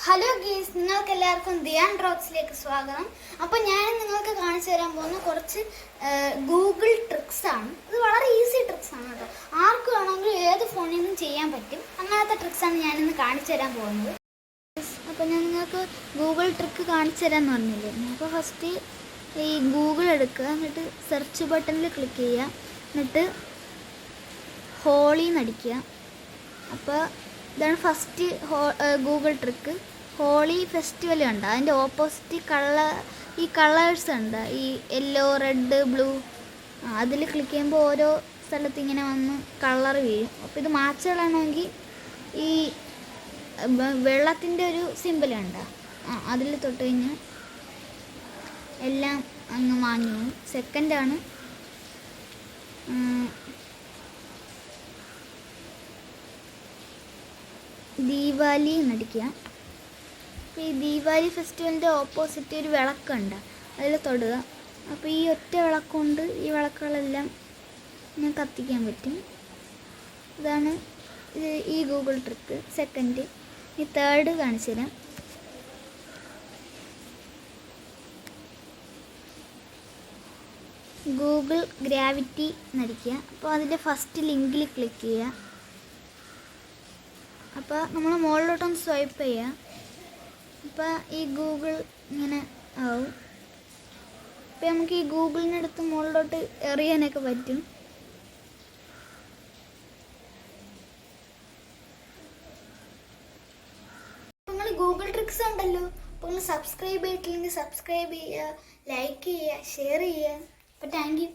Hello ഗീസ്, നിങ്ങൾക്ക് എല്ലാവർക്കും ദിയാൻ ഡ്രോപ്സിലേക്ക് സ്വാഗതം. അപ്പോൾ ഞാൻ നിങ്ങൾക്ക് കാണിച്ചു തരാൻ പോകുന്ന കുറച്ച് ഗൂഗിൾ ട്രിക്സ് ആണ്. ഇത് വളരെ ഈസി ട്രിക്സ് ആണ് കേട്ടോ. ആർക്ക് വേണമെങ്കിലും ഏത് ഫോണിൽ നിന്നും ചെയ്യാൻ പറ്റും. അങ്ങനത്തെ ട്രിക്സാണ് ഞാനിന്ന് കാണിച്ചു തരാൻ പോകുന്നത്. അപ്പോൾ ഞാൻ നിങ്ങൾക്ക് ഗൂഗിൾ ട്രിക്ക് കാണിച്ചു തരാമെന്ന് പറഞ്ഞില്ലായിരുന്നു. അപ്പോൾ ഫസ്റ്റ് ഈ ഗൂഗിൾ എടുക്കുക, എന്നിട്ട് സെർച്ച് ബട്ടണിൽ ക്ലിക്ക് ചെയ്യുക, എന്നിട്ട് ഹോളി എന്നടിക്കുക. അപ്പോൾ ഇതാണ് first Google trick. Holi festival ഉണ്ട്, അതിൻ്റെ ഓപ്പോസിറ്റ് ഈ കളേഴ്സ് ഉണ്ട്, ഈ യെല്ലോ, റെഡ്, ബ്ലൂ. അതിൽ ക്ലിക്ക് ചെയ്യുമ്പോൾ ഓരോ സ്ഥലത്ത് ഇങ്ങനെ വന്ന് കളർ വീഴും. അപ്പോൾ ഇത് മാച്ച് കളയണമെങ്കിൽ ഈ വെള്ളത്തിൻ്റെ ഒരു സിമ്പിളുണ്ട്, അതിൽ തൊട്ട് കഴിഞ്ഞാൽ എല്ലാം അങ്ങ് മാഞ്ഞു പോകും. സെക്കൻഡാണ് ദീപാവലി എന്നടിക്കുക. അപ്പോൾ ഈ ദീപാവലി ഫെസ്റ്റിവലിൻ്റെ ഓപ്പോസിറ്റ് ഒരു വിളക്കുണ്ട്, അതിൽ തൊടുക. അപ്പോൾ ഈ ഒറ്റ വിളക്കുകൊണ്ട് ഈ വിളക്കുകളെല്ലാം ഞാൻ കത്തിക്കാൻ പറ്റും. ഇതാണ് ഈ ഗൂഗിൾ ട്രിക്ക്. സെക്കൻഡ്. ഈ തേർഡ് കാണിച്ചു തരാം. ഗൂഗിൾ ഗ്രാവിറ്റി എന്നടിക്കുക. അപ്പോൾ അതിൻ്റെ ഫസ്റ്റ് ലിങ്കിൽ ക്ലിക്ക് ചെയ്യുക. അപ്പോൾ നമ്മൾ മുകളിലോട്ടൊന്ന് സ്വൈപ്പ് ചെയ്യുക. അപ്പോൾ ഈ ഗൂഗിൾ ഇങ്ങനെ ആവും. അപ്പോൾ നമുക്ക് ഈ ഗൂഗിളിനടുത്ത് മുകളിലോട്ട് എറിയാനൊക്കെ പറ്റും. നിങ്ങൾ ഗൂഗിൾ ട്രിക്സ് ഉണ്ടല്ലോ, അപ്പോൾ നിങ്ങൾ സബ്സ്ക്രൈബ് ചെയ്തിട്ടില്ലെങ്കിൽ സബ്സ്ക്രൈബ് ചെയ്യുക, ലൈക്ക് ചെയ്യുക, ഷെയർ ചെയ്യുക. അപ്പോൾ താങ്ക് യു.